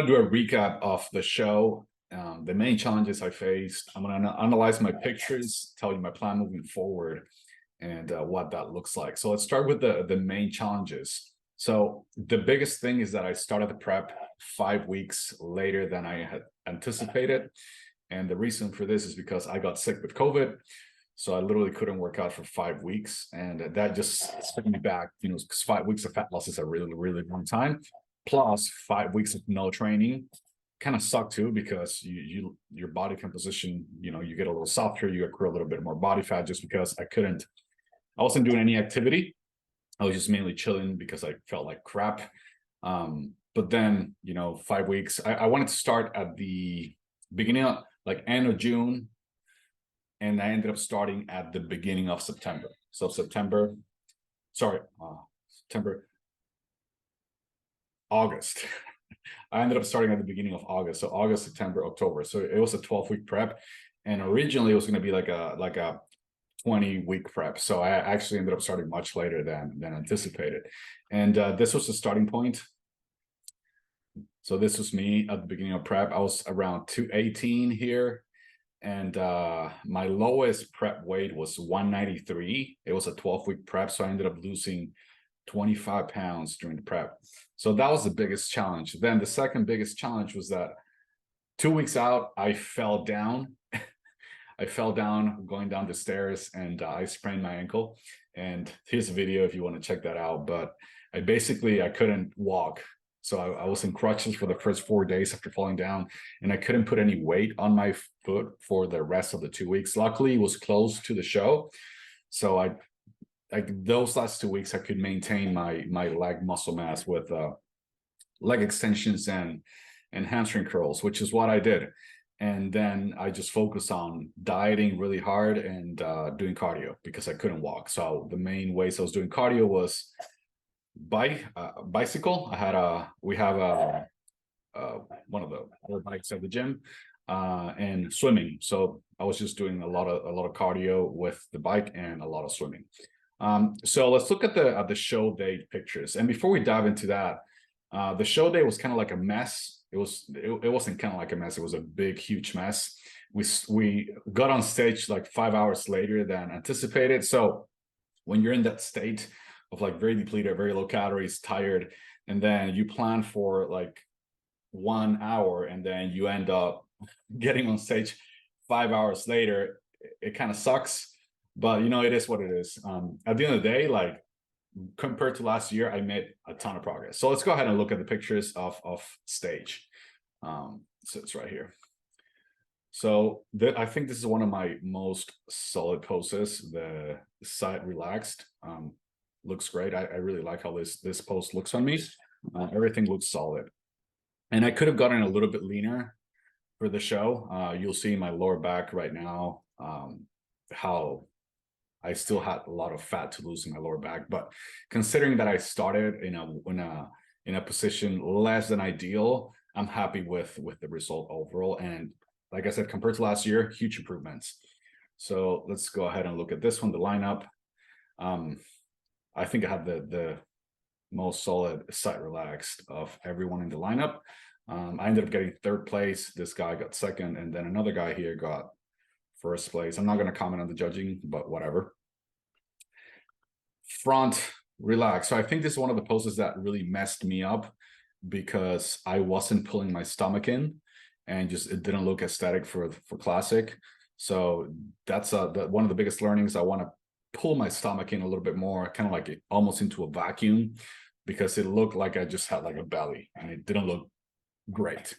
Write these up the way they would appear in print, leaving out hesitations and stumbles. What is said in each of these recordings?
want to do a recap of the show, the main challenges I faced. I'm going to analyze my pictures, tell you my plan moving forward, and what that looks like. So let's start with the main challenges. So the biggest thing is that I started the prep 5 weeks later than I had anticipated. And the reason for this is because I got sick with COVID. So I literally couldn't work out for 5 weeks. And that just set me back, because 5 weeks of fat loss is a really, really long time. Plus 5 weeks of no training kind of suck too, because your body composition, you get a little softer, you accrue a little bit more body fat just because I wasn't doing any activity. I was just mainly chilling because I felt like crap. But then, 5 weeks, I wanted to start at the beginning of end of June. And I ended up starting at the beginning of September. So August. I ended up starting at the beginning of August. So August, September, October. So it was a 12-week prep. And originally it was going to be like a 20-week prep. So I actually ended up starting much later than anticipated. And this was the starting point. So this was me at the beginning of prep. I was around 218 here. And my lowest prep weight was 193. It was a 12-week prep. So I ended up losing 25 pounds during the prep. So that was the biggest challenge. Then the second biggest challenge was that 2 weeks out, I fell down. I fell down going down the stairs and I sprained my ankle. And here's a video if you want to check that out. But I couldn't walk. So I was in crutches for the first 4 days after falling down, and I couldn't put any weight on my foot for the rest of the 2 weeks. Luckily, it was close to the show. So those last 2 weeks, I could maintain my leg muscle mass with leg extensions and hamstring curls, which is what I did. And then I just focused on dieting really hard and doing cardio because I couldn't walk. So the main ways I was doing cardio was bicycle. We have one of the other bikes at the gym, and swimming. So I was just doing a lot of cardio with the bike and a lot of swimming. So let's look at the show day pictures. And before we dive into that, the show day was kind of like a mess. It wasn't kind of like a mess. It was a big, huge mess. We got on stage like 5 hours later than anticipated. So when you're in that state of like very depleted, very low calories, tired, and then you plan for like 1 hour and then you end up getting on stage 5 hours later, it kind of sucks, but it is what it is. At the end of the day, like compared to last year, I made a ton of progress. So let's go ahead and look at the pictures of stage. So it's right here. So I think this is one of my most solid poses, the side relaxed. Looks great. I really like how this pose looks on me. Everything looks solid. And I could have gotten a little bit leaner for the show. You'll see my lower back right now, how I still had a lot of fat to lose in my lower back. But considering that I started in a position less than ideal, I'm happy with the result overall. And like I said, compared to last year, huge improvements. So let's go ahead and look at this one, the lineup. I think I had the most solid side relaxed of everyone in the lineup. I ended up getting third place. This guy got second, and then another guy here got first place. I'm not going to comment on the judging, but whatever. Front relax. So I think this is one of the poses that really messed me up because I wasn't pulling my stomach in, and it didn't look aesthetic for classic. So that's one of the biggest learnings. I want to pull my stomach in a little bit more, kind of like almost into a vacuum, because it looked like I just had like a belly and it didn't look great.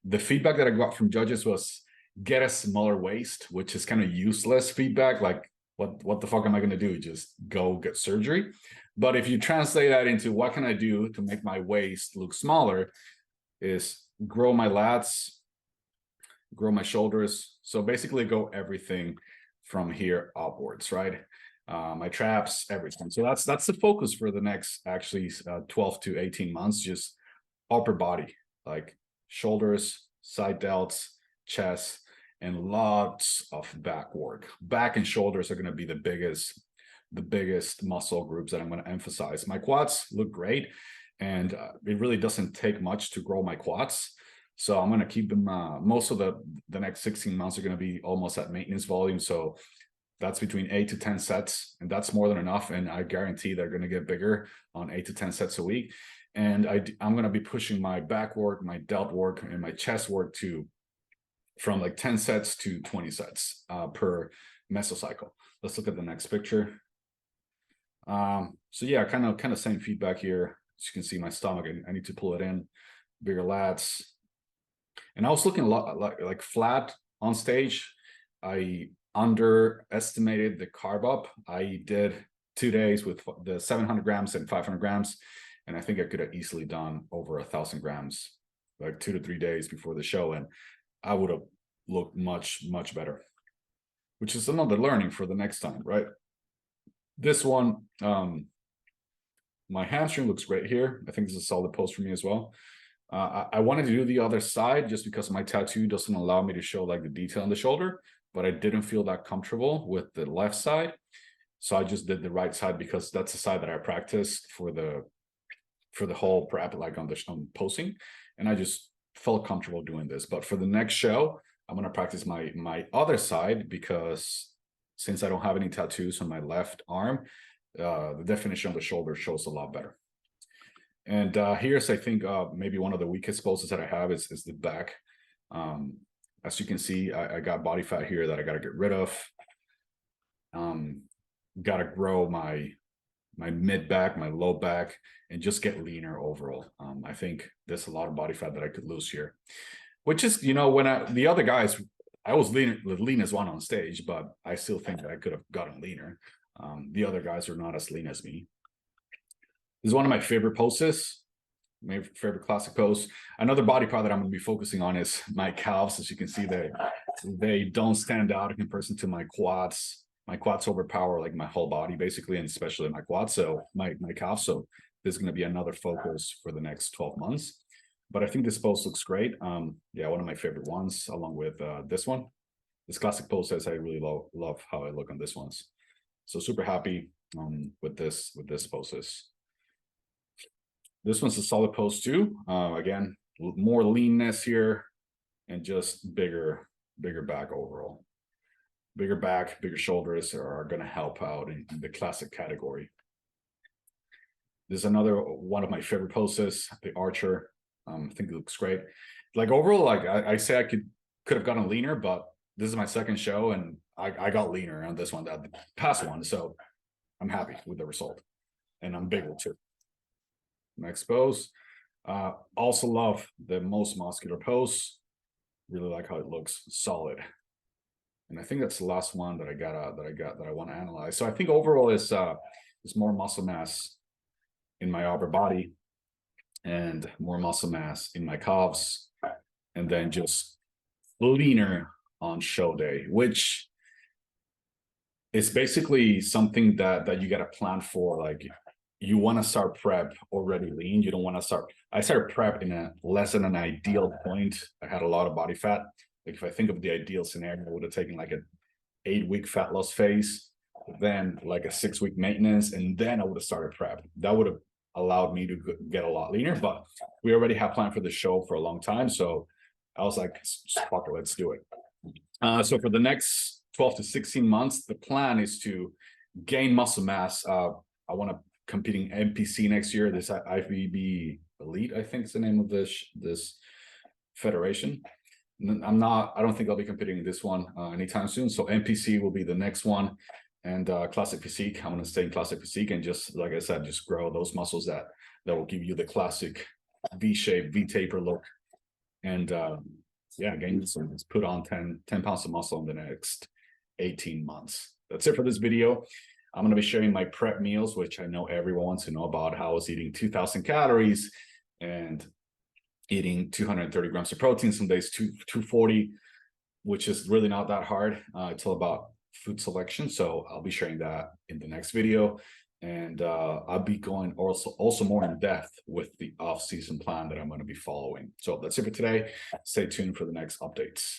The feedback that I got from judges was get a smaller waist, which is kind of useless feedback. Like what the fuck am I going to do? Just go get surgery? But if you translate that into what can I do to make my waist look smaller, is grow my lats, grow my shoulders. So basically go everything from here upwards, right? My traps, everything. So that's the focus for the next 12 to 18 months, just upper body, like shoulders, side delts, chest, and lots of back work. Back and shoulders are going to be the biggest muscle groups that I'm going to emphasize. My quads look great, and it really doesn't take much to grow my quads. So I'm going to keep them, most of the next 16 months are going to be almost at maintenance volume. So that's between 8 to 10 sets, and that's more than enough. And I guarantee they're going to get bigger on 8 to 10 sets a week. And I'm going to be pushing my back work, my delt work, and my chest work from like 10 sets to 20 sets per mesocycle. Let's look at the next picture. So yeah, kind of same feedback here. As you can see, my stomach, I need to pull it in, bigger lats. And I was looking a lot like flat on stage. I underestimated the carb up. I did 2 days with the 700 grams and 500 grams. And I think I could have easily done over 1,000 grams, like 2 to 3 days before the show. And I would have looked much, much better, which is another learning for the next time, right? This one, my hamstring looks great here. I think this is a solid pose for me as well. I wanted to do the other side just because my tattoo doesn't allow me to show like the detail on the shoulder, but I didn't feel that comfortable with the left side. So I just did the right side because that's the side that I practiced for the whole prep, like on posing. And I just felt comfortable doing this. But for the next show, I'm going to practice my other side, because since I don't have any tattoos on my left arm, the definition of the shoulder shows a lot better. And here's, I think, maybe one of the weakest poses that I have is the back. As you can see, I got body fat here that I got to get rid of. Got to grow my mid back, my low back, and just get leaner overall. I think there's a lot of body fat that I could lose here, which is, you know, when the other guys, I was the leanest one on stage, but I still think that I could have gotten leaner. The other guys are not as lean as me. This is one of my favorite poses, my favorite classic pose. Another body part that I'm going to be focusing on is my calves. As you can see, they don't stand out in comparison to my quads. My quads overpower like my whole body basically, and especially my quads, so my calves. So this is going to be another focus for the next 12 months. But I think this pose looks great. Yeah, one of my favorite ones, along with this one. This classic pose says I really love how I look on this ones. So super happy with this poses. This one's a solid pose too. Again, more leanness here and just bigger back overall. Bigger back, bigger shoulders are going to help out in the classic category. This is another one of my favorite poses, the archer. I think it looks great. Like overall, like I say I could have gotten leaner, but this is my second show and I got leaner on this one, the past one. So I'm happy with the result, and I'm bigger too. Next pose. Also love the most muscular pose. Really like how it looks, solid. And I think that's the last one that I want to analyze. So I think overall is more muscle mass in my upper body and more muscle mass in my calves, and then just leaner on show day, which is basically something that you got to plan for. Like, you want to start prep already lean. You don't want to start. I started prep in a less than an ideal point. I had a lot of body fat. Like, if I think of the ideal scenario, I would have taken like an 8-week fat loss phase, then like a 6-week maintenance, and then I would have started prep. That would have allowed me to get a lot leaner, but we already have planned for the show for a long time. So I was like, fuck it, let's do it. So for the next 12 to 16 months, the plan is to gain muscle mass. I want to competing NPC next year. This IFBB Elite, I think is the name of this federation. I don't think I'll be competing in this one anytime soon. So NPC will be the next one, and classic physique. I'm going to stay in classic physique and just, like I said, just grow those muscles that will give you the classic V-shape, V-taper look. And yeah, gain some, put on 10 pounds of muscle in the next 18 months. That's it for this video. I'm going to be sharing my prep meals, which I know everyone wants to know about. How I was eating 2,000 calories and eating 230 grams of protein, some days 240, which is really not that hard. It's all about food selection. So I'll be sharing that in the next video. And I'll be going also more in depth with the off-season plan that I'm going to be following. So that's it for today. Stay tuned for the next updates.